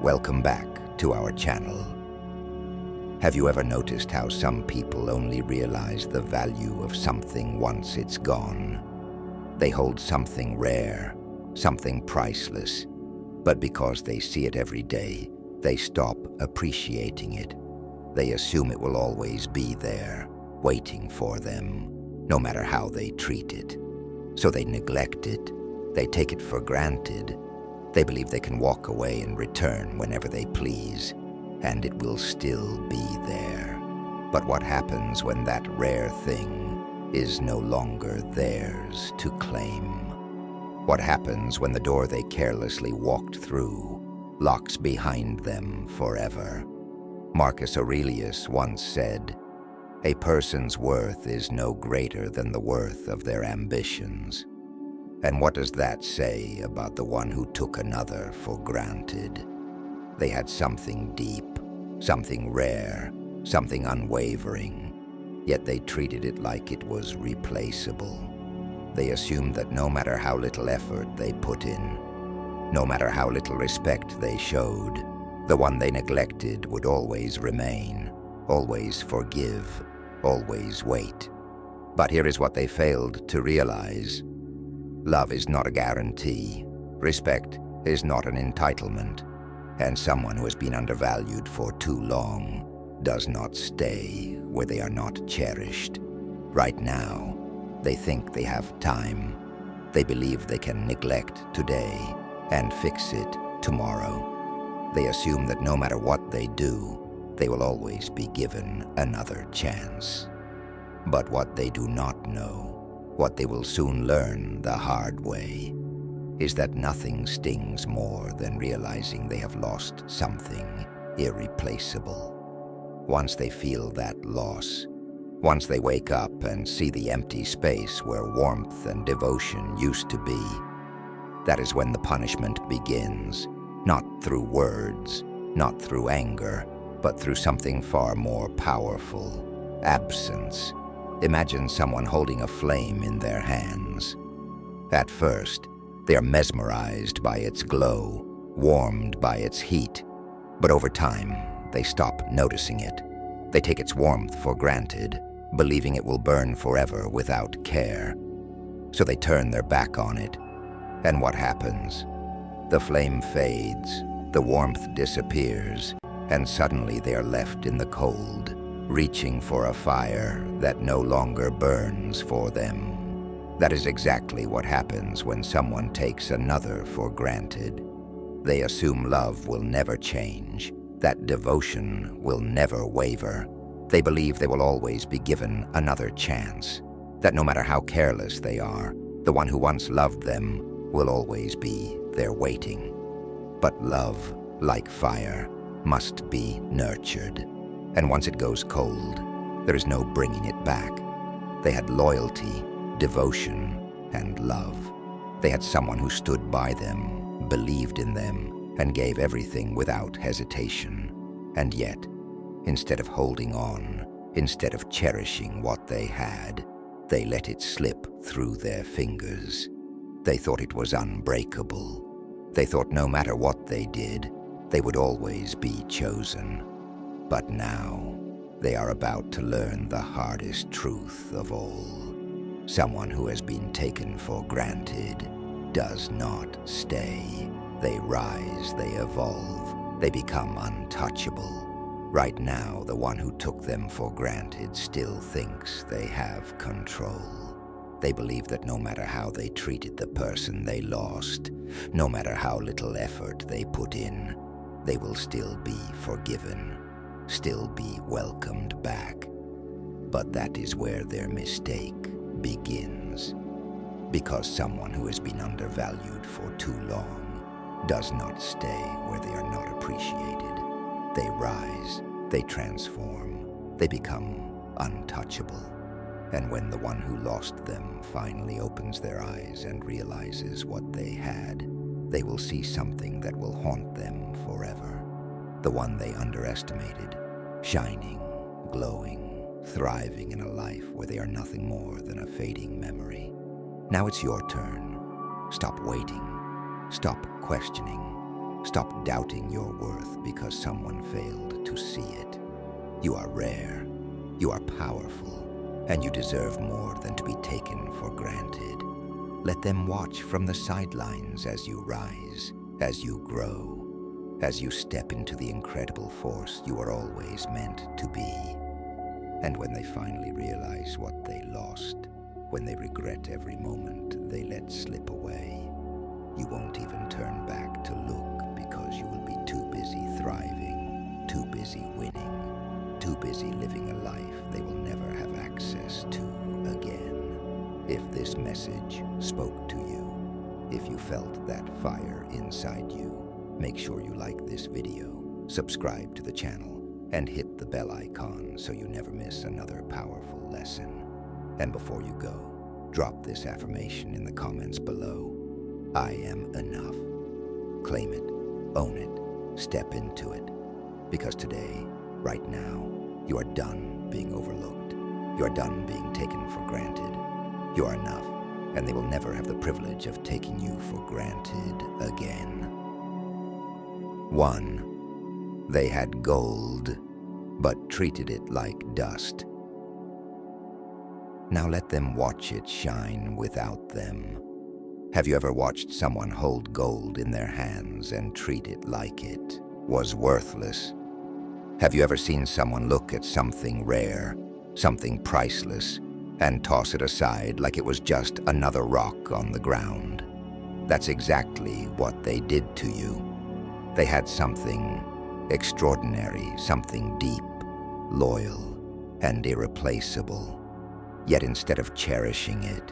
Welcome back to our channel. Have you ever noticed how some people only realize the value of something once it's gone? They hold something rare, something priceless, but because they see it every day, they stop appreciating it. They assume it will always be there, waiting for them, no matter how they treat it. So they neglect it, they take it for granted. They believe they can walk away and return whenever they please, and it will still be there. But what happens when that rare thing is no longer theirs to claim? What happens when the door they carelessly walked through locks behind them forever? Marcus Aurelius once said, "A person's worth is no greater than the worth of their ambitions." And what does that say about the one who took another for granted? They had something deep, something rare, something unwavering, yet they treated it like it was replaceable. They assumed that no matter how little effort they put in, no matter how little respect they showed, the one they neglected would always remain, always forgive, always wait. But here is what they failed to realize. Love is not a guarantee, respect is not an entitlement, and someone who has been undervalued for too long does not stay where they are not cherished. Right now, they think they have time. They believe they can neglect today and fix it tomorrow. They assume that no matter what they do, they will always be given another chance. But what they do not know, what they will soon learn the hard way, is that nothing stings more than realizing they have lost something irreplaceable. Once they feel that loss, once they wake up and see the empty space where warmth and devotion used to be, that is when the punishment begins, not through words, not through anger, but through something far more powerful: absence. Imagine someone holding a flame in their hands. At first, they are mesmerized by its glow, warmed by its heat. But over time, they stop noticing it. They take its warmth for granted, believing it will burn forever without care. So they turn their back on it. And what happens? The flame fades, the warmth disappears, and suddenly they are left in the cold, reaching for a fire that no longer burns for them. That is exactly what happens when someone takes another for granted. They assume love will never change, that devotion will never waver. They believe they will always be given another chance, that no matter how careless they are, the one who once loved them will always be there waiting. But love, like fire, must be nurtured. And once it goes cold, there is no bringing it back. They had loyalty, devotion, and love. They had someone who stood by them, believed in them, and gave everything without hesitation. And yet, instead of holding on, instead of cherishing what they had, they let it slip through their fingers. They thought it was unbreakable. They thought no matter what they did, they would always be chosen. But now, they are about to learn the hardest truth of all. Someone who has been taken for granted does not stay. They rise, they evolve, they become untouchable. Right now, the one who took them for granted still thinks they have control. They believe that no matter how they treated the person they lost, no matter how little effort they put in, they will still be forgiven, still be welcomed back. But that is where their mistake begins. Because someone who has been undervalued for too long does not stay where they are not appreciated. They rise, they transform, they become untouchable. And when the one who lost them finally opens their eyes and realizes what they had, they will see something that will haunt them forever. The one they underestimated, shining, glowing, thriving in a life where they are nothing more than a fading memory. Now it's your turn. Stop waiting. Stop questioning. Stop doubting your worth because someone failed to see it. You are rare, you are powerful, and you deserve more than to be taken for granted. Let them watch from the sidelines as you rise, as you grow, as you step into the incredible force you are always meant to be. And when they finally realize what they lost, when they regret every moment they let slip away, you won't even turn back to look because you will be too busy thriving, too busy winning, too busy living a life they will never have access to again. If this message spoke to you, if you felt that fire inside you, make sure you like this video, subscribe to the channel, and hit the bell icon so you never miss another powerful lesson. And before you go, drop this affirmation in the comments below. I am enough. Claim it, own it, step into it. Because today, right now, you are done being overlooked. You are done being taken for granted. You are enough, and they will never have the privilege of taking you for granted again. 1. They had gold, but treated it like dust. Now let them watch it shine without them. Have you ever watched someone hold gold in their hands and treat it like it was worthless? Have you ever seen someone look at something rare, something priceless, and toss it aside like it was just another rock on the ground? That's exactly what they did to you. They had something extraordinary, something deep, loyal, and irreplaceable. Yet instead of cherishing it,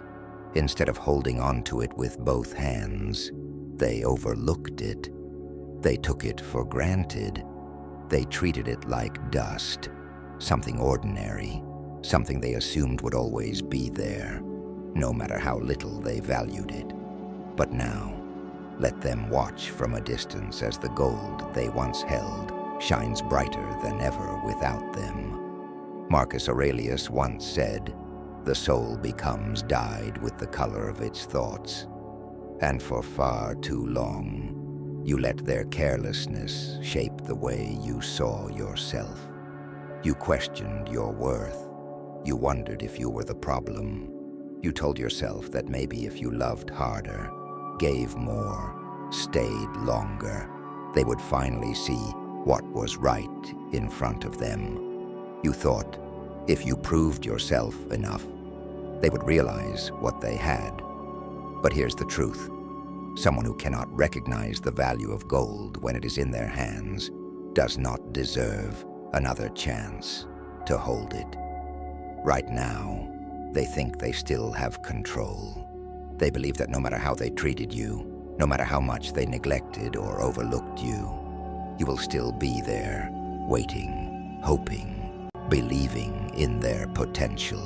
instead of holding on to it with both hands, they overlooked it. They took it for granted. They treated it like dust, something ordinary, something they assumed would always be there, no matter how little they valued it. But now, let them watch from a distance as the gold they once held shines brighter than ever without them. Marcus Aurelius once said, "The soul becomes dyed with the color of its thoughts." And for far too long, you let their carelessness shape the way you saw yourself. You questioned your worth. You wondered if you were the problem. You told yourself that maybe if you loved harder, gave more, stayed longer, they would finally see what was right in front of them. You thought, if you proved yourself enough, they would realize what they had. But here's the truth. Someone who cannot recognize the value of gold when it is in their hands does not deserve another chance to hold it. Right now, they think they still have control. They believe that no matter how they treated you, no matter how much they neglected or overlooked you, you will still be there, waiting, hoping, believing in their potential.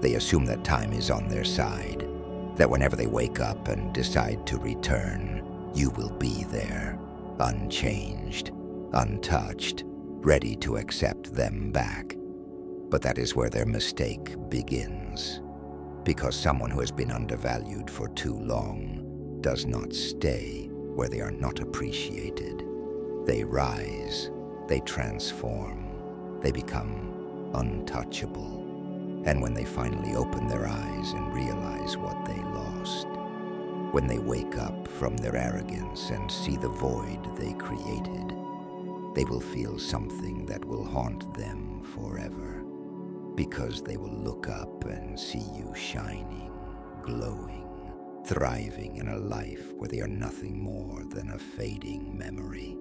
They assume that time is on their side, that whenever they wake up and decide to return, you will be there, unchanged, untouched, ready to accept them back. But that is where their mistake begins. Because someone who has been undervalued for too long does not stay where they are not appreciated. They rise, they transform, they become untouchable. And when they finally open their eyes and realize what they lost, when they wake up from their arrogance and see the void they created, they will feel something that will haunt them forever. Because they will look up and see you shining, glowing, thriving in a life where they are nothing more than a fading memory.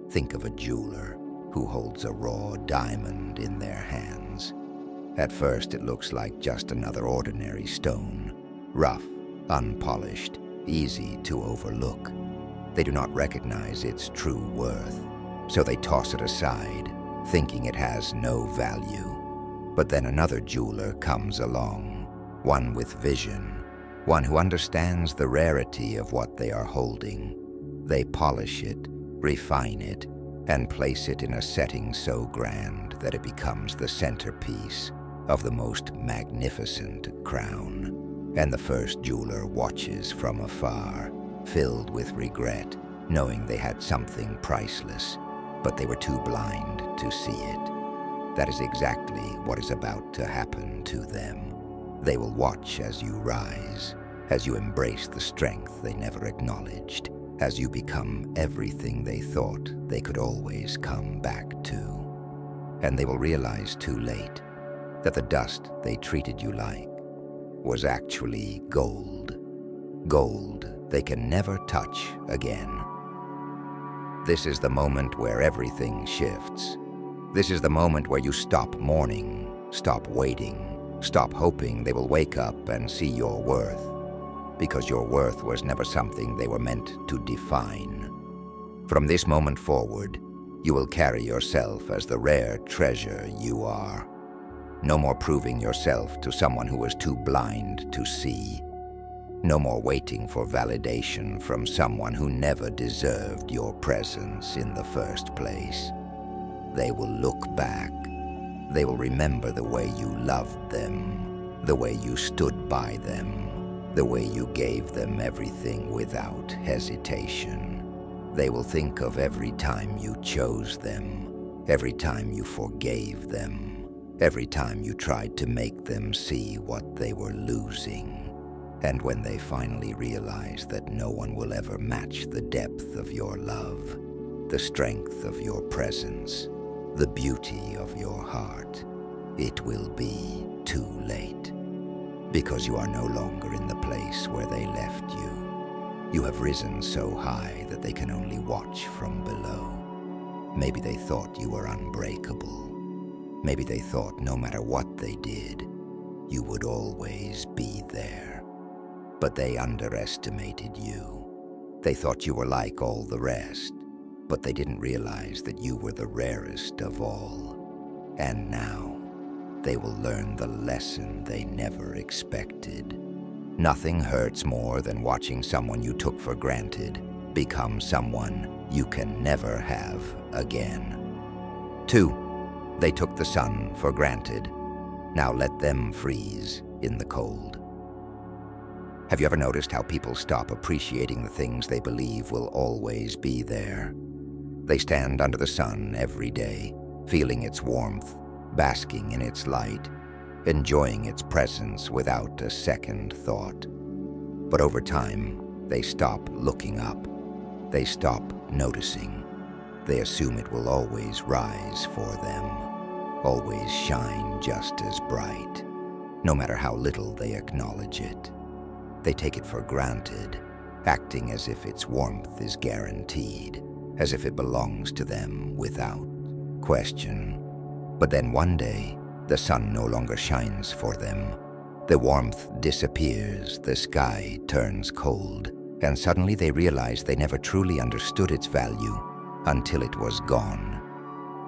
Think of a jeweler who holds a raw diamond in their hands. At first, it looks like just another ordinary stone, rough, unpolished, easy to overlook. They do not recognize its true worth, so they toss it aside, thinking it has no value. But then another jeweler comes along, one with vision, one who understands the rarity of what they are holding. They polish it, refine it, and place it in a setting so grand that it becomes the centerpiece of the most magnificent crown. And the first jeweler watches from afar, filled with regret, knowing they had something priceless, but they were too blind to see it. That is exactly what is about to happen to them. They will watch as you rise, as you embrace the strength they never acknowledged, as you become everything they thought they could always come back to. And they will realize too late that the dust they treated you like was actually gold. Gold they can never touch again. This is the moment where everything shifts. This is the moment where you stop mourning, stop waiting, stop hoping they will wake up and see your worth, because your worth was never something they were meant to define. From this moment forward, you will carry yourself as the rare treasure you are. No more proving yourself to someone who was too blind to see. No more waiting for validation from someone who never deserved your presence in the first place. They will look back. They will remember the way you loved them, the way you stood by them, the way you gave them everything without hesitation. They will think of every time you chose them, every time you forgave them, every time you tried to make them see what they were losing. And when they finally realize that no one will ever match the depth of your love, the strength of your presence, the beauty of your heart, it will be too late. Because you are no longer in the place where they left you. You have risen so high that they can only watch from below. Maybe they thought you were unbreakable. Maybe they thought no matter what they did, you would always be there. But they underestimated you. They thought you were like all the rest, but they didn't realize that you were the rarest of all. And now, they will learn the lesson they never expected. Nothing hurts more than watching someone you took for granted become someone you can never have again. 2. They took the sun for granted. Now let them freeze in the cold. Have you ever noticed how people stop appreciating the things they believe will always be there? They stand under the sun every day, feeling its warmth, basking in its light, enjoying its presence without a second thought. But over time, they stop looking up. They stop noticing. They assume it will always rise for them, always shine just as bright, no matter how little they acknowledge it. They take it for granted, acting as if its warmth is guaranteed, as if it belongs to them without question. But then one day, the sun no longer shines for them. The warmth disappears, the sky turns cold, and suddenly they realize they never truly understood its value until it was gone.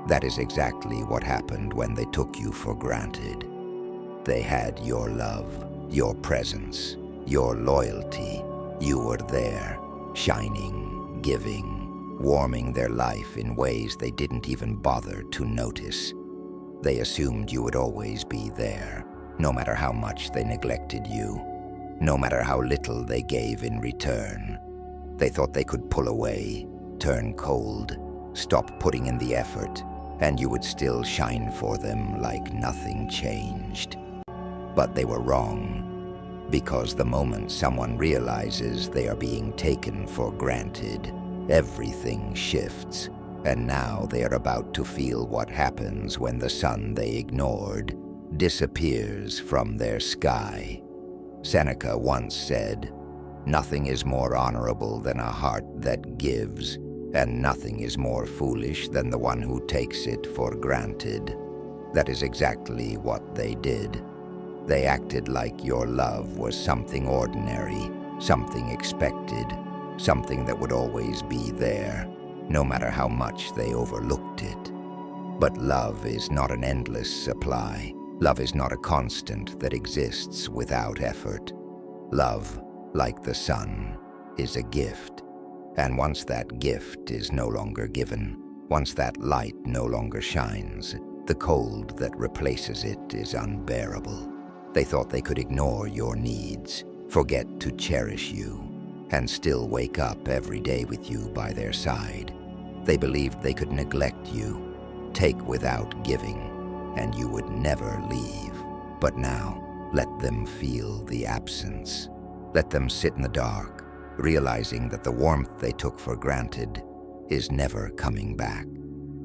That is exactly what happened when they took you for granted. They had your love, your presence, your loyalty. You were there, shining, giving, warming their life in ways they didn't even bother to notice. They assumed you would always be there, no matter how much they neglected you, no matter how little they gave in return. They thought they could pull away, turn cold, stop putting in the effort, and you would still shine for them like nothing changed. But they were wrong. Because the moment someone realizes they are being taken for granted, everything shifts, and now they are about to feel what happens when the sun they ignored disappears from their sky. Seneca once said, "Nothing is more honorable than a heart that gives, and nothing is more foolish than the one who takes it for granted." That is exactly what they did. They acted like your love was something ordinary, something expected, something that would always be there, no matter how much they overlooked it. But love is not an endless supply. Love is not a constant that exists without effort. Love, like the sun, is a gift. And once that gift is no longer given, once that light no longer shines, the cold that replaces it is unbearable. They thought they could ignore your needs, forget to cherish you, and still wake up every day with you by their side. They believed they could neglect you, take without giving, and you would never leave. But now, let them feel the absence. Let them sit in the dark, realizing that the warmth they took for granted is never coming back.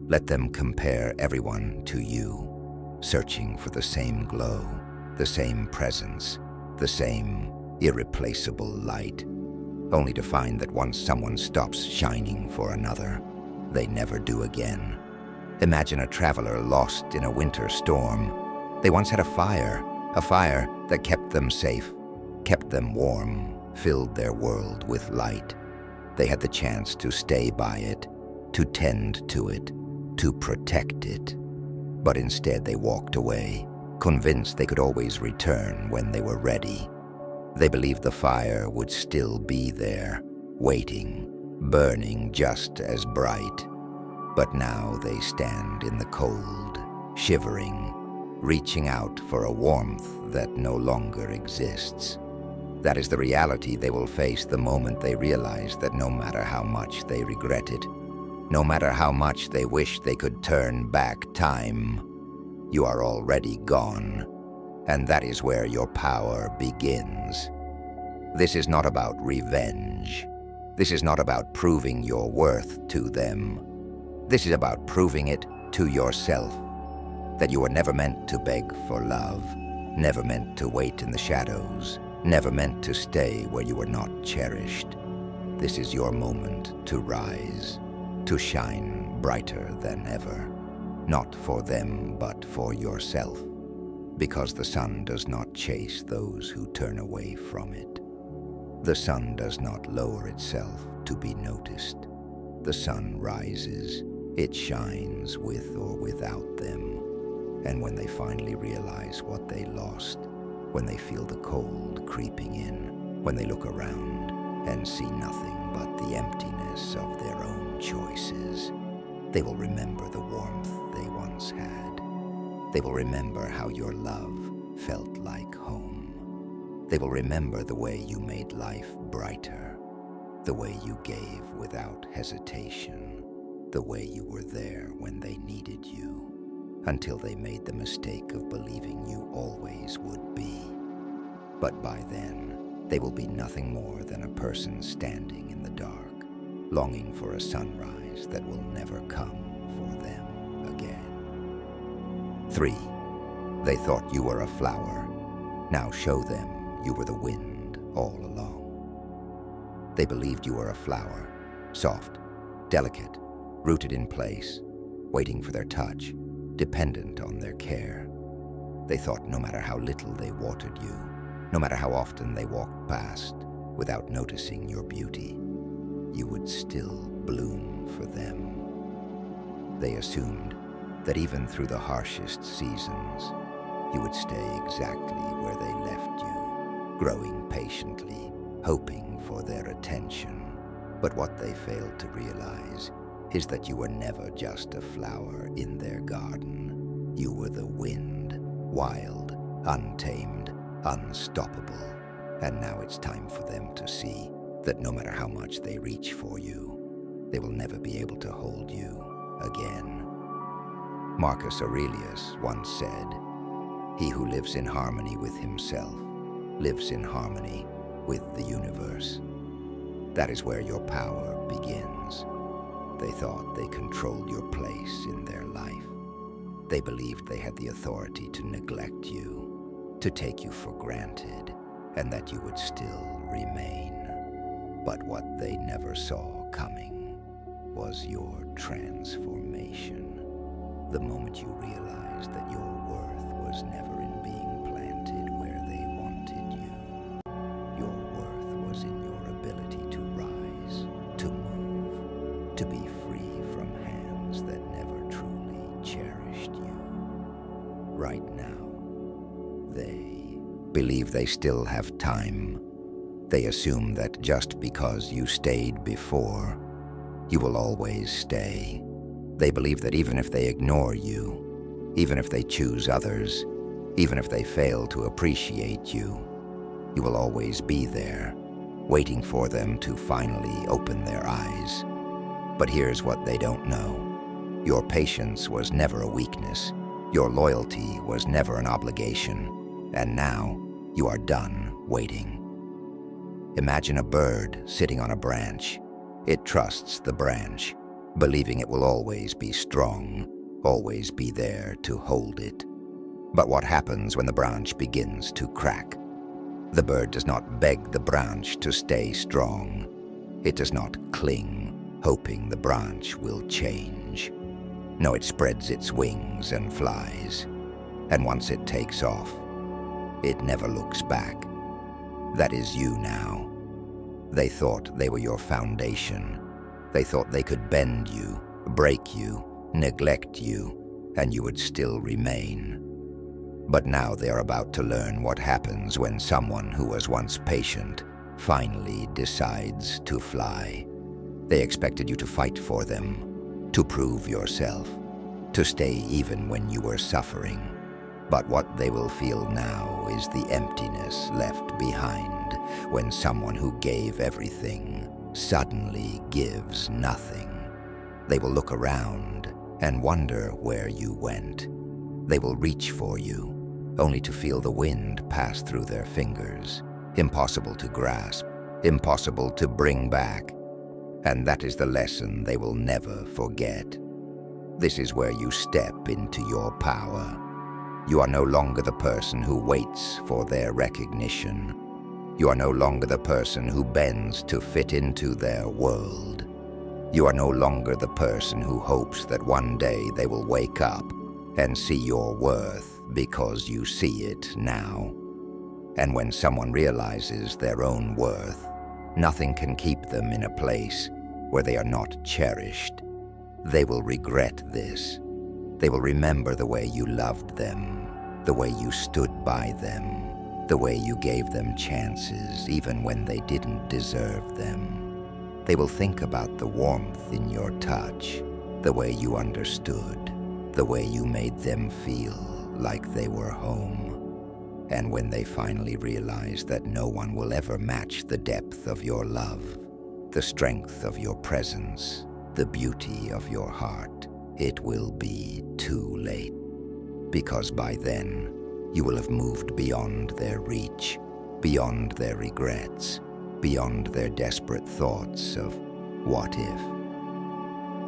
Let them compare everyone to you, searching for the same glow, the same presence, the same irreplaceable light, only to find that once someone stops shining for another, they never do again. Imagine a traveler lost in a winter storm. They once had a fire that kept them safe, kept them warm, filled their world with light. They had the chance to stay by it, to tend to it, to protect it. But instead they walked away, convinced they could always return when they were ready. They believed the fire would still be there, waiting, burning just as bright. But now they stand in the cold, shivering, reaching out for a warmth that no longer exists. That is the reality they will face the moment they realize that no matter how much they regret it, no matter how much they wish they could turn back time, you are already gone, and that is where your power begins. This is not about revenge. This is not about proving your worth to them. This is about proving it to yourself, that you were never meant to beg for love, never meant to wait in the shadows, never meant to stay where you were not cherished. This is your moment to rise, to shine brighter than ever, not for them but for yourself, because the sun does not chase those who turn away from it. The sun does not lower itself to be noticed. The sun rises, it shines with or without them, and when they finally realize what they lost, when they feel the cold creeping in, when they look around and see nothing but the emptiness of their own choices, they will remember the warmth they once had. They will remember how your love felt like home. They will remember the way you made life brighter, the way you gave without hesitation, the way you were there when they needed you, until they made the mistake of believing you always would be. But by then, they will be nothing more than a person standing in the dark, longing for a sunrise that will never come for them again. 3. They thought you were a flower. Now show them you were the wind all along. They believed you were a flower, soft, delicate, rooted in place, waiting for their touch, dependent on their care. They thought no matter how little they watered you, no matter how often they walked past without noticing your beauty, you would still bloom for them. They assumed that even through the harshest seasons, you would stay exactly where they left you, growing patiently, hoping for their attention. But what they failed to realize is that you were never just a flower in their garden. You were the wind, wild, untamed, unstoppable. And now it's time for them to see that no matter how much they reach for you, they will never be able to hold you again. Marcus Aurelius once said, "He who lives in harmony with himself lives in harmony with the universe." That is where your power begins. They thought they controlled your place in their life. They believed they had the authority to neglect you, to take you for granted, and that you would still remain. But what they never saw coming was your transformation. The moment you realized that your worth was never in being planted where they wanted you. Your worth was in your ability to rise, to move, to be free from hands that never truly cherished you. Right now, they believe they still have time. They assume that just because you stayed before, you will always stay. They believe that even if they ignore you, even if they choose others, even if they fail to appreciate you, you will always be there, waiting for them to finally open their eyes. But here's what they don't know. Your patience was never a weakness. Your loyalty was never an obligation. And now you are done waiting. Imagine a bird sitting on a branch. It trusts the branch, believing it will always be strong, always be there to hold it. But what happens when the branch begins to crack? The bird does not beg the branch to stay strong. It does not cling, hoping the branch will change. No, it spreads its wings and flies. And once it takes off, it never looks back. That is you now. They thought they were your foundation. They thought they could bend you, break you, neglect you, and you would still remain. But now they are about to learn what happens when someone who was once patient finally decides to fly. They expected you to fight for them, to prove yourself, to stay even when you were suffering. But what they will feel now is the emptiness left behind when someone who gave everything suddenly gives nothing. They will look around and wonder where you went. They will reach for you, only to feel the wind pass through their fingers. Impossible to grasp, impossible to bring back. And that is the lesson they will never forget. This is where you step into your power. You are no longer the person who waits for their recognition. You are no longer the person who bends to fit into their world. You are no longer the person who hopes that one day they will wake up and see your worth because you see it now. And when someone realizes their own worth, nothing can keep them in a place where they are not cherished. They will regret this. They will remember the way you loved them, the way you stood by them, the way you gave them chances even when they didn't deserve them. They will think about the warmth in your touch, the way you understood, the way you made them feel like they were home. And when they finally realize that no one will ever match the depth of your love, the strength of your presence, the beauty of your heart, it will be too late. Because by then, you will have moved beyond their reach, beyond their regrets, beyond their desperate thoughts of what if.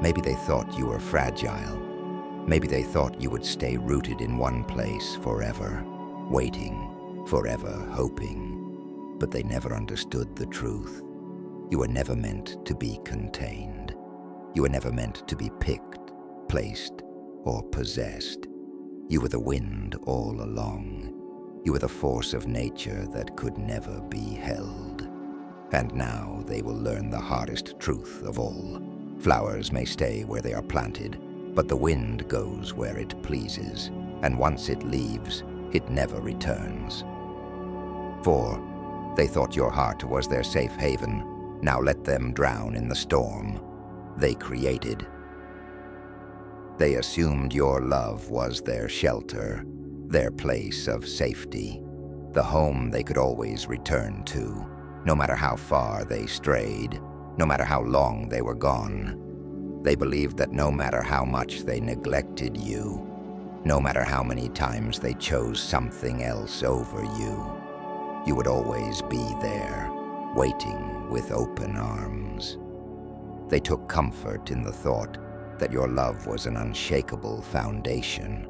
Maybe they thought you were fragile. Maybe they thought you would stay rooted in one place forever, waiting, forever hoping. But they never understood the truth. You were never meant to be contained. You were never meant to be picked, placed, or possessed. You were the wind all along. You were the force of nature that could never be held. And now they will learn the hardest truth of all. Flowers may stay where they are planted, but the wind goes where it pleases, and once it leaves, it never returns. For they thought your heart was their safe haven. Now let them drown in the storm they created. They assumed your love was their shelter, their place of safety, the home they could always return to, no matter how far they strayed, no matter how long they were gone. They believed that no matter how much they neglected you, no matter how many times they chose something else over you, you would always be there, waiting with open arms. They took comfort in the thought that your love was an unshakable foundation,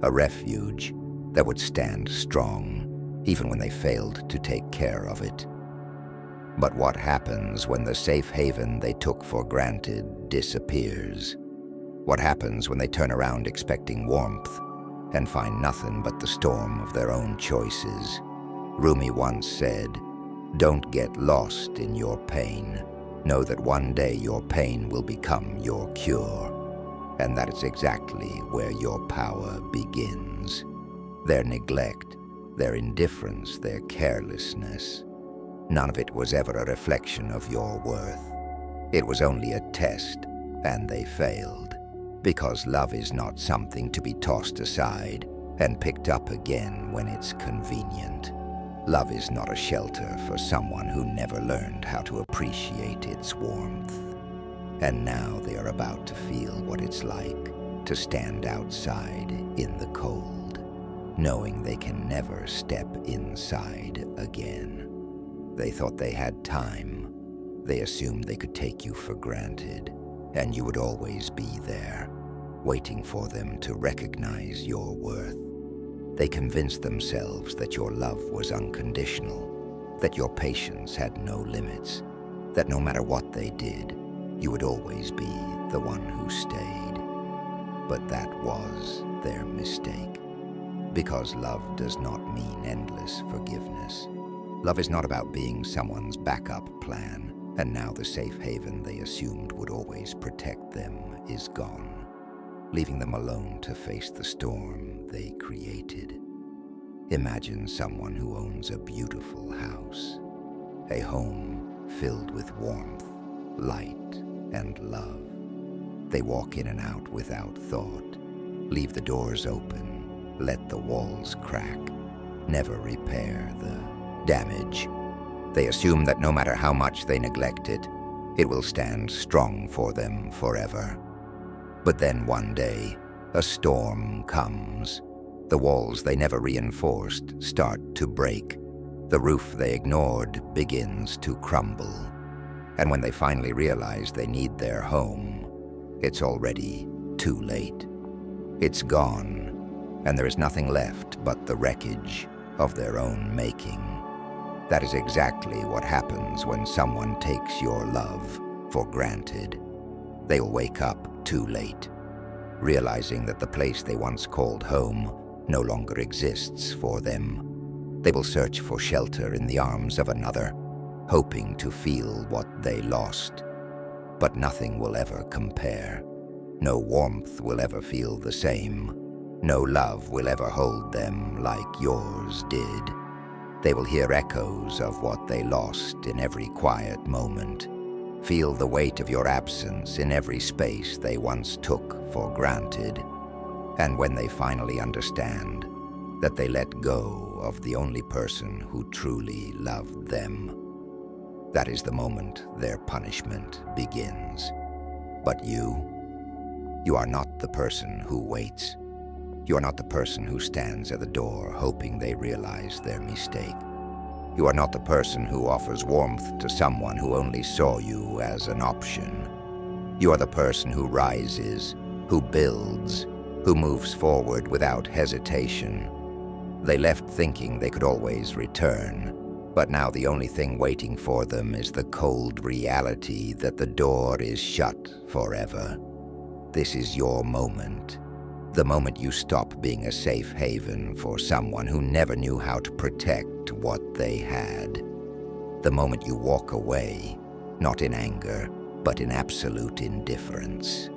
a refuge that would stand strong even when they failed to take care of it. But what happens when the safe haven they took for granted disappears? What happens when they turn around expecting warmth and find nothing but the storm of their own choices? Rumi once said, "Don't get lost in your pain. Know that one day your pain will become your cure." And that is exactly where your power begins. Their neglect, their indifference, their carelessness. None of it was ever a reflection of your worth. It was only a test, and they failed. Because love is not something to be tossed aside and picked up again when it's convenient. Love is not a shelter for someone who never learned how to appreciate its warmth. And now they are about to feel what it's like to stand outside in the cold, knowing they can never step inside again. They thought they had time. They assumed they could take you for granted, and you would always be there, waiting for them to recognize your worth. They convinced themselves that your love was unconditional, that your patience had no limits, that no matter what they did, you would always be the one who stayed. But that was their mistake, because love does not mean endless forgiveness. Love is not about being someone's backup plan, and now the safe haven they assumed would always protect them is gone, leaving them alone to face the storm they created. Imagine someone who owns a beautiful house, a home filled with warmth, light, and love. They walk in and out without thought, leave the doors open, let the walls crack, never repair the damage. They assume that no matter how much they neglect it, it will stand strong for them forever. But then one day, a storm comes. The walls they never reinforced start to break. The roof they ignored begins to crumble. And when they finally realize they need their home, it's already too late. It's gone, and there is nothing left but the wreckage of their own making. That is exactly what happens when someone takes your love for granted. They'll wake up too late, realizing that the place they once called home no longer exists for them. They will search for shelter in the arms of another, hoping to feel what they lost. But nothing will ever compare. No warmth will ever feel the same. No love will ever hold them like yours did. They will hear echoes of what they lost in every quiet moment, feel the weight of your absence in every space they once took for granted. And when they finally understand that they let go of the only person who truly loved them, that is the moment their punishment begins. But you are not the person who waits. You are not the person who stands at the door hoping they realize their mistake. You are not the person who offers warmth to someone who only saw you as an option. You are the person who rises, who builds, who moves forward without hesitation. They left thinking they could always return, but now the only thing waiting for them is the cold reality that the door is shut forever. This is your moment. The moment you stop being a safe haven for someone who never knew how to protect what they had. The moment you walk away, not in anger, but in absolute indifference.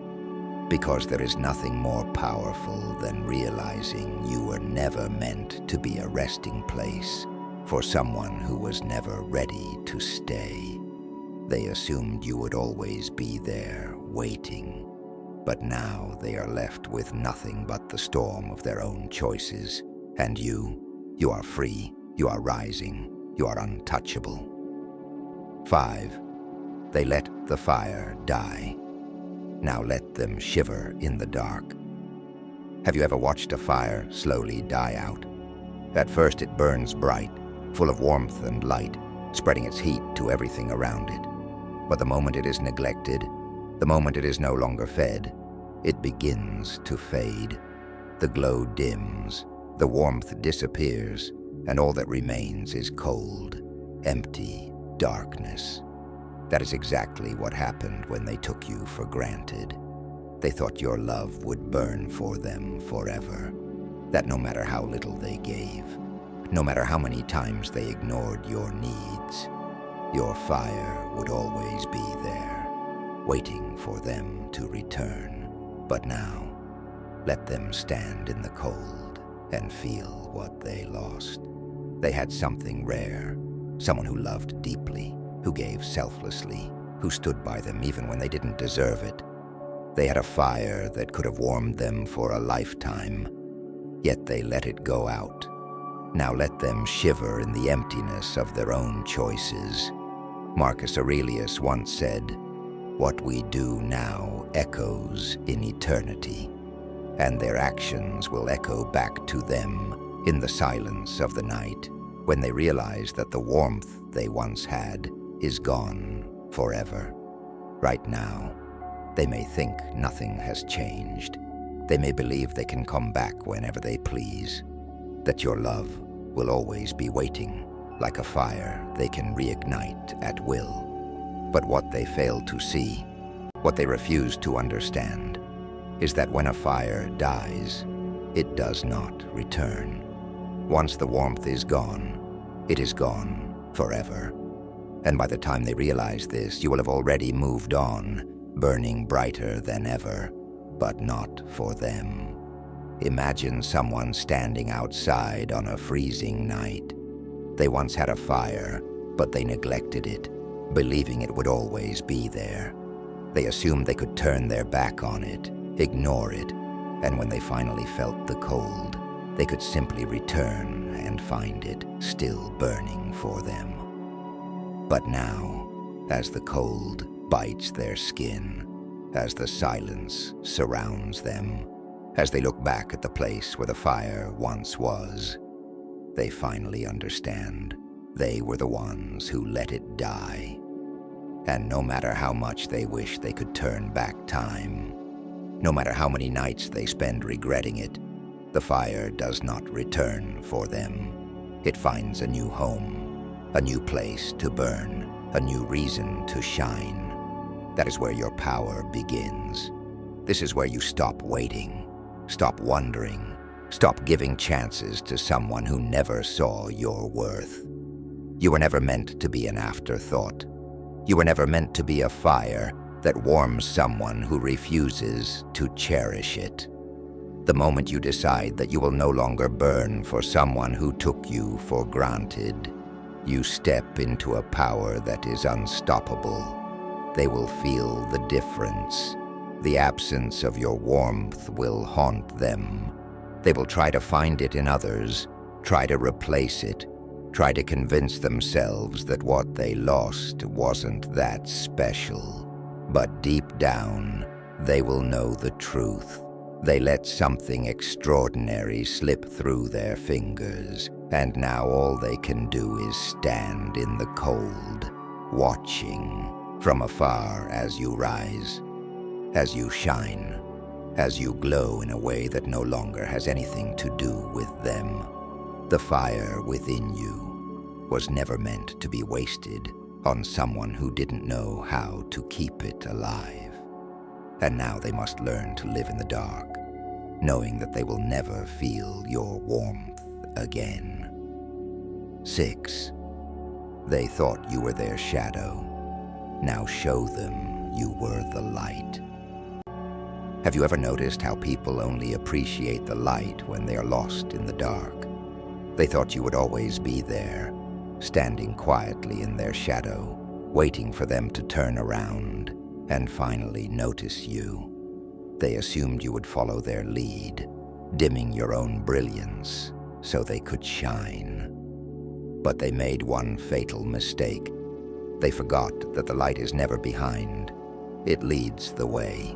Because there is nothing more powerful than realizing you were never meant to be a resting place for someone who was never ready to stay. They assumed you would always be there, waiting. But now they are left with nothing but the storm of their own choices. And you are free, you are rising, you are untouchable. 5. They let the fire die. Now let them shiver in the dark. Have you ever watched a fire slowly die out? At first it burns bright, full of warmth and light, spreading its heat to everything around it. But the moment it is neglected, the moment it is no longer fed, it begins to fade. The glow dims, the warmth disappears, and all that remains is cold, empty darkness. That is exactly what happened when they took you for granted. They thought your love would burn for them forever, that no matter how little they gave, no matter how many times they ignored your needs, your fire would always be there, waiting for them to return. But now, let them stand in the cold and feel what they lost. They had something rare, someone who loved deeply, who gave selflessly, who stood by them even when they didn't deserve it. They had a fire that could have warmed them for a lifetime, yet they let it go out. Now let them shiver in the emptiness of their own choices. Marcus Aurelius once said, "What we do now echoes in eternity," and their actions will echo back to them in the silence of the night, when they realize that the warmth they once had is gone forever. Right now, they may think nothing has changed. They may believe they can come back whenever they please, that your love will always be waiting, like a fire they can reignite at will. But what they fail to see, what they refuse to understand, is that when a fire dies, it does not return. Once the warmth is gone, it is gone forever. And by the time they realize this, you will have already moved on, burning brighter than ever, but not for them. Imagine someone standing outside on a freezing night. They once had a fire, but they neglected it, believing it would always be there. They assumed they could turn their back on it, ignore it, and when they finally felt the cold, they could simply return and find it still burning for them. But now, as the cold bites their skin, as the silence surrounds them, as they look back at the place where the fire once was, they finally understand they were the ones who let it die. And no matter how much they wish they could turn back time, no matter how many nights they spend regretting it, the fire does not return for them. It finds a new home, a new place to burn, a new reason to shine. That is where your power begins. This is where you stop waiting, stop wondering, stop giving chances to someone who never saw your worth. You were never meant to be an afterthought. You were never meant to be a fire that warms someone who refuses to cherish it. The moment you decide that you will no longer burn for someone who took you for granted, you step into a power that is unstoppable. They will feel the difference. The absence of your warmth will haunt them. They will try to find it in others, try to replace it, try to convince themselves that what they lost wasn't that special. But deep down, they will know the truth. They let something extraordinary slip through their fingers, and now all they can do is stand in the cold, watching from afar as you rise, as you shine, as you glow in a way that no longer has anything to do with them. The fire within you was never meant to be wasted on someone who didn't know how to keep it alive. And now they must learn to live in the dark, knowing that they will never feel your warmth again. 6. They thought you were their shadow. Now show them you were the light. Have you ever noticed how people only appreciate the light when they are lost in the dark? They thought you would always be there, standing quietly in their shadow, waiting for them to turn around and finally notice you. They assumed you would follow their lead, dimming your own brilliance so they could shine. But they made one fatal mistake. They forgot that the light is never behind. It leads the way.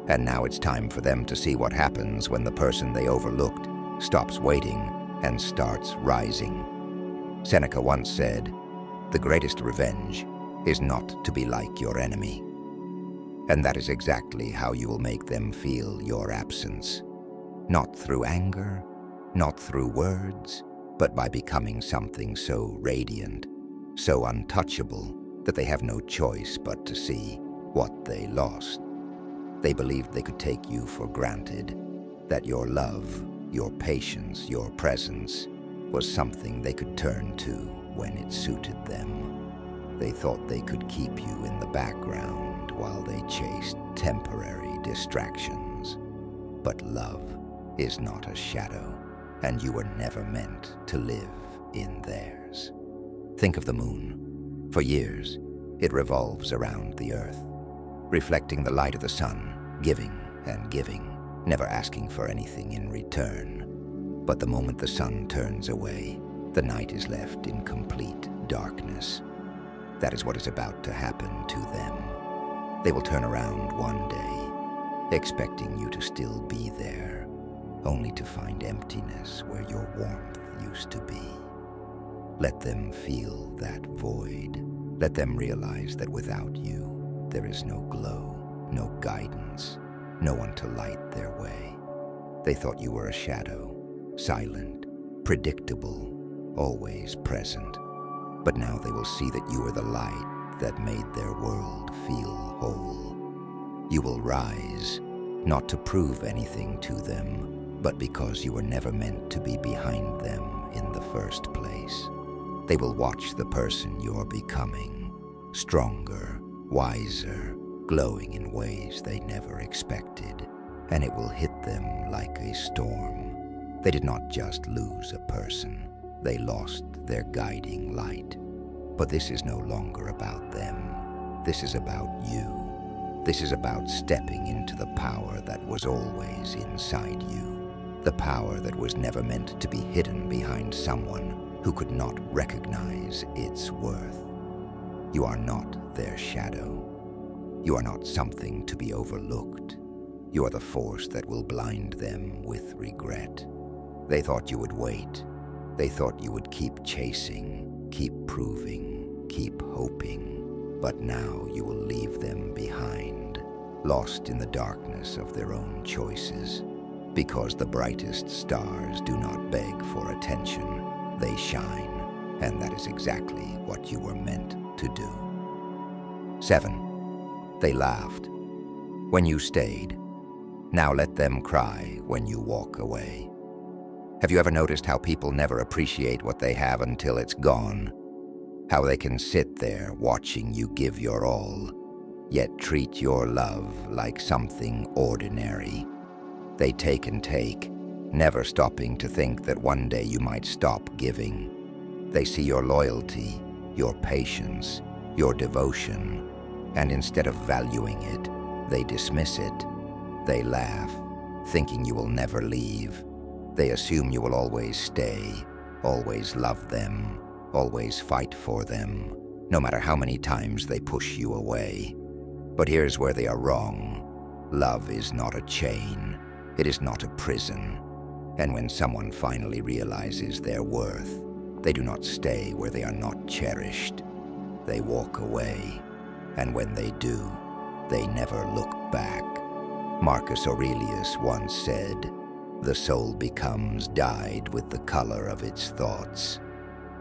And now it's time for them to see what happens when the person they overlooked stops waiting and starts rising. Seneca once said, "The greatest revenge is not to be like your enemy." And that is exactly how you will make them feel your absence. Not through anger, not through words, but by becoming something so radiant, so untouchable, that they have no choice but to see what they lost. They believed they could take you for granted, that your love, your patience, your presence was something they could turn to when it suited them. They thought they could keep you in the background while they chased temporary distractions. But love is not a shadow, and you were never meant to live in theirs. Think of the moon. For years, it revolves around the earth, reflecting the light of the sun, giving and giving, never asking for anything in return. But the moment the sun turns away, the night is left in complete darkness. That is what is about to happen to them. They will turn around one day, expecting you to still be there, only to find emptiness where your warmth used to be. Let them feel that void. Let them realize that without you, there is no glow, no guidance, no one to light their way. They thought you were a shadow, silent, predictable, always present. But now they will see that you are the light that made their world feel whole. You will rise, not to prove anything to them, but because you were never meant to be behind them in the first place. They will watch the person you're becoming, stronger, wiser, glowing in ways they never expected, and it will hit them like a storm. They did not just lose a person, they lost their guiding light. But this is no longer about them. This is about you. This is about stepping into the power that was always inside you. The power that was never meant to be hidden behind someone who could not recognize its worth. You are not their shadow. You are not something to be overlooked. You are the force that will blind them with regret. They thought you would wait. They thought you would keep chasing, keep proving, keep hoping. But now you will leave them behind, lost in the darkness of their own choices. Because the brightest stars do not beg for attention, they shine, and that is exactly what you were meant to do. 7. They laughed when you stayed. Now let them cry when you walk away. Have you ever noticed how people never appreciate what they have until it's gone? How they can sit there watching you give your all, yet treat your love like something ordinary. They take and take, never stopping to think that one day you might stop giving. They see your loyalty, your patience, your devotion, and instead of valuing it, they dismiss it. They laugh, thinking you will never leave. They assume you will always stay, always love them, always fight for them, no matter how many times they push you away. But here's where they are wrong. Love is not a chain. It is not a prison. And when someone finally realizes their worth, they do not stay where they are not cherished. They walk away. And when they do, they never look back. Marcus Aurelius once said, "The soul becomes dyed with the color of its thoughts."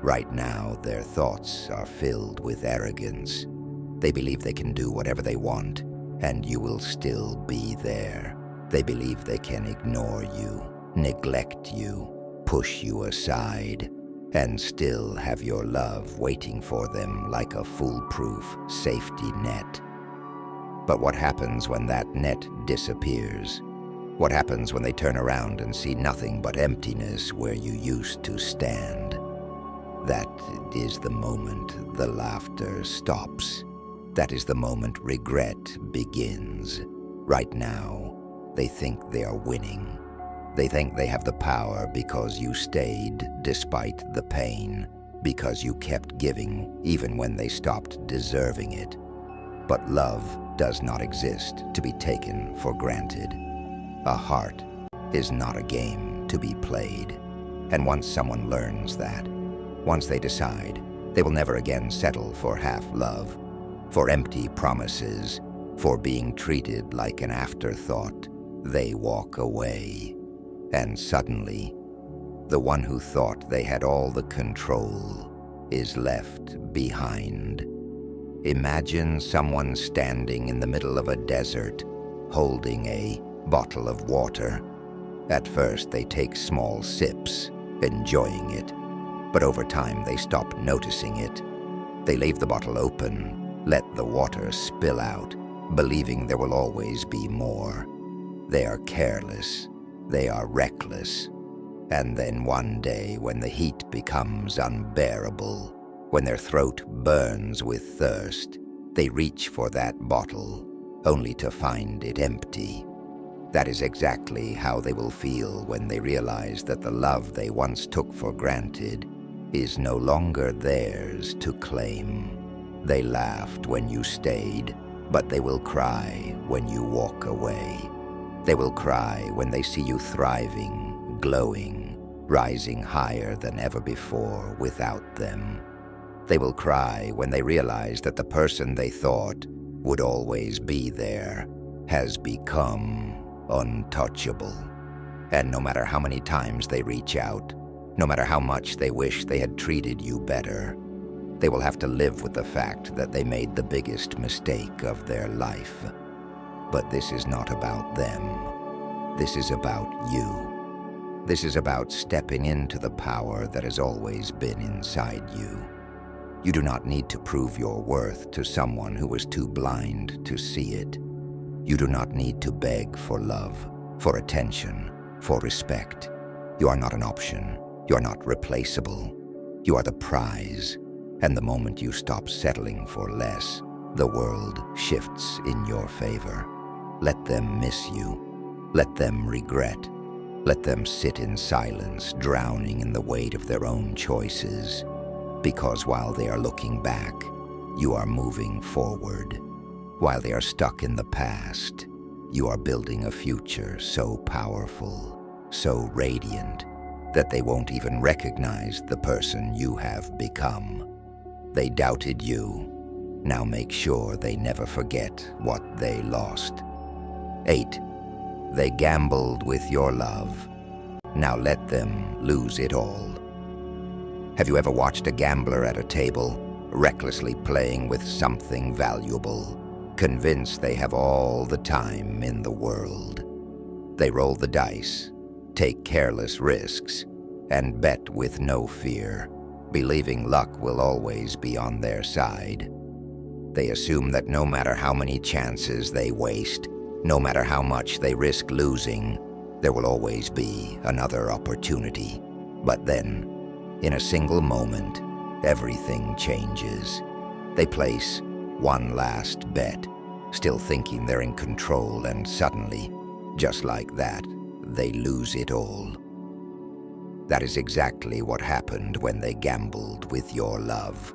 Right now, their thoughts are filled with arrogance. They believe they can do whatever they want, and you will still be there. They believe they can ignore you, neglect you, push you aside, and still have your love waiting for them like a foolproof safety net. But what happens when that net disappears? What happens when they turn around and see nothing but emptiness where you used to stand? That is the moment the laughter stops. That is the moment regret begins. Right now, they think they are winning. They think they have the power because you stayed despite the pain, because you kept giving even when they stopped deserving it. But love does not exist to be taken for granted. A heart is not a game to be played. And once someone learns that, once they decide, they will never again settle for half love, for empty promises, for being treated like an afterthought. They walk away. And suddenly, the one who thought they had all the control is left behind. Imagine someone standing in the middle of a desert, holding a bottle of water. At first, they take small sips, enjoying it. But over time, they stop noticing it. They leave the bottle open, let the water spill out, believing there will always be more. They are careless. They are reckless. And then one day, when the heat becomes unbearable, when their throat burns with thirst, they reach for that bottle, only to find it empty. That is exactly how they will feel when they realize that the love they once took for granted is no longer theirs to claim. They laughed when you stayed, but they will cry when you walk away. They will cry when they see you thriving, glowing, rising higher than ever before without them. They will cry when they realize that the person they thought would always be there has become untouchable. And no matter how many times they reach out, no matter how much they wish they had treated you better, they will have to live with the fact that they made the biggest mistake of their life. But this is not about them. This is about you. This is about stepping into the power that has always been inside you. You do not need to prove your worth to someone who was too blind to see it. You do not need to beg for love, for attention, for respect. You are not an option. You are not replaceable. You are the prize. And the moment you stop settling for less, the world shifts in your favor. Let them miss you. Let them regret. Let them sit in silence, drowning in the weight of their own choices. Because while they are looking back, you are moving forward. While they are stuck in the past, you are building a future so powerful, so radiant, that they won't even recognize the person you have become. They doubted you. Now make sure they never forget what they lost. 8. They gambled with your love. Now let them lose it all. Have you ever watched a gambler at a table, recklessly playing with something valuable, convinced they have all the time in the world? They roll the dice, take careless risks, and bet with no fear, believing luck will always be on their side. They assume that no matter how many chances they waste, no matter how much they risk losing, there will always be another opportunity. But then, in a single moment, everything changes. They place one last bet, still thinking they're in control, and suddenly, just like that, they lose it all. That is exactly what happened when they gambled with your love.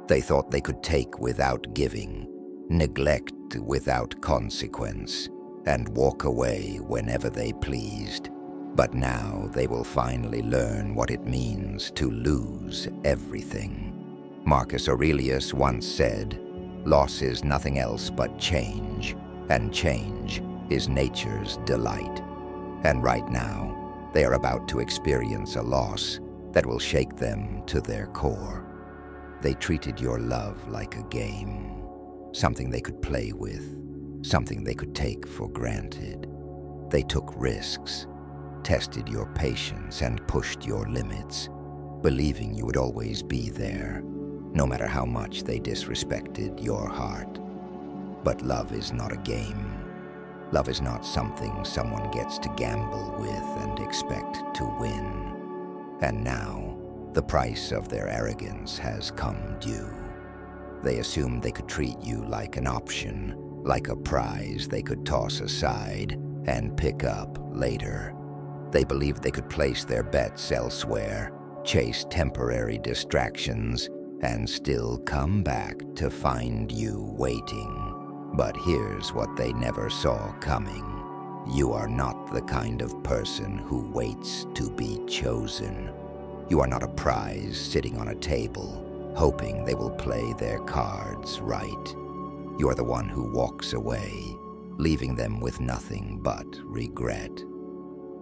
They thought they could take without giving, neglect without consequence, and walk away whenever they pleased. But now they will finally learn what it means to lose everything. Marcus Aurelius once said, "Loss is nothing else but change, and change is nature's delight." And right now, they are about to experience a loss that will shake them to their core. They treated your love like a game, something they could play with, something they could take for granted. They took risks, tested your patience, and pushed your limits, believing you would always be there, no matter how much they disrespected your heart. But love is not a game. Love is not something someone gets to gamble with and expect to win. And now, the price of their arrogance has come due. They assumed they could treat you like an option, like a prize they could toss aside and pick up later. They believed they could place their bets elsewhere, chase temporary distractions, and still come back to find you waiting. But here's what they never saw coming. You are not the kind of person who waits to be chosen. You are not a prize sitting on a table, hoping they will play their cards right. You are the one who walks away, leaving them with nothing but regret.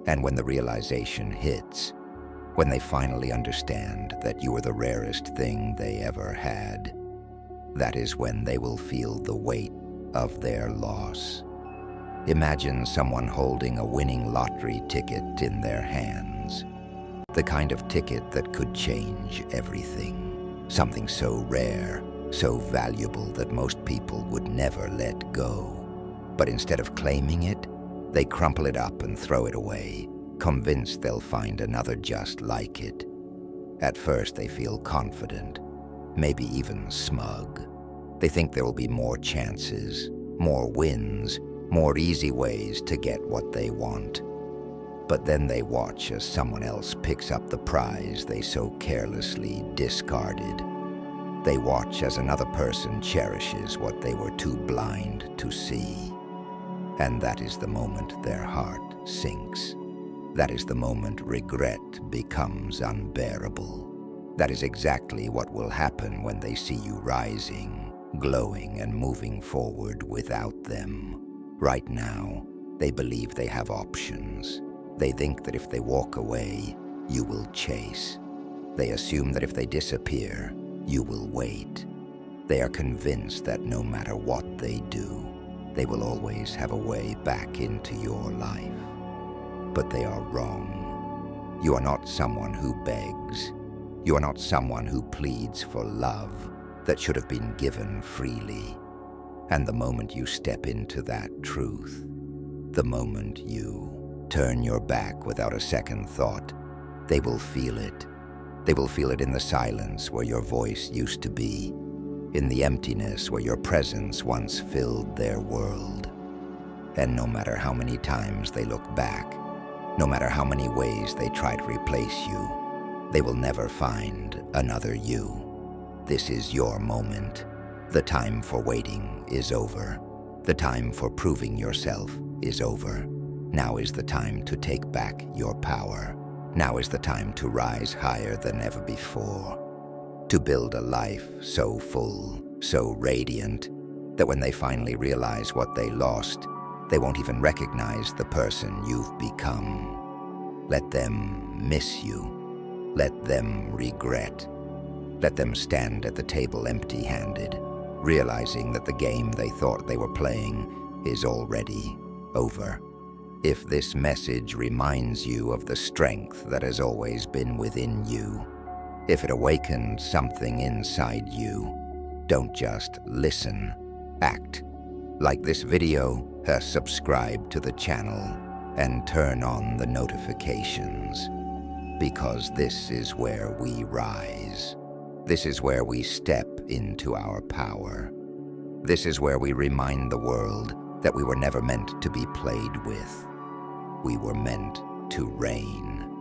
And when the realization hits, when they finally understand that you are the rarest thing they ever had, that is when they will feel the weight of their loss. Imagine someone holding a winning lottery ticket in their hands, the kind of ticket that could change everything, something so rare, so valuable that most people would never let go. But instead of claiming it, they crumple it up and throw it away, convinced they'll find another just like it. At first they feel confident, maybe even smug. They think there will be more chances, more wins, more easy ways to get what they want. But then they watch as someone else picks up the prize they so carelessly discarded. They watch as another person cherishes what they were too blind to see. And that is the moment their heart sinks. That is the moment regret becomes unbearable. That is exactly what will happen when they see you rising, glowing, and moving forward without them. Right now, they believe they have options. They think that if they walk away, you will chase. They assume that if they disappear, you will wait. They are convinced that no matter what they do, they will always have a way back into your life. But they are wrong. You are not someone who begs. You are not someone who pleads for love that should have been given freely. And the moment you step into that truth, the moment you turn your back without a second thought, they will feel it. They will feel it in the silence where your voice used to be, in the emptiness where your presence once filled their world. And no matter how many times they look back, no matter how many ways they try to replace you, they will never find another you. This is your moment. The time for waiting is over. The time for proving yourself is over. Now is the time to take back your power. Now is the time to rise higher than ever before. To build a life so full, so radiant, that when they finally realize what they lost, they won't even recognize the person you've become. Let them miss you. Let them regret. Let them stand at the table empty-handed, realizing that the game they thought they were playing is already over. If this message reminds you of the strength that has always been within you, if it awakened something inside you, don't just listen, act. Like this video, subscribe to the channel and turn on the notifications, because this is where we rise. This is where we step into our power. This is where we remind the world that we were never meant to be played with. We were meant to reign.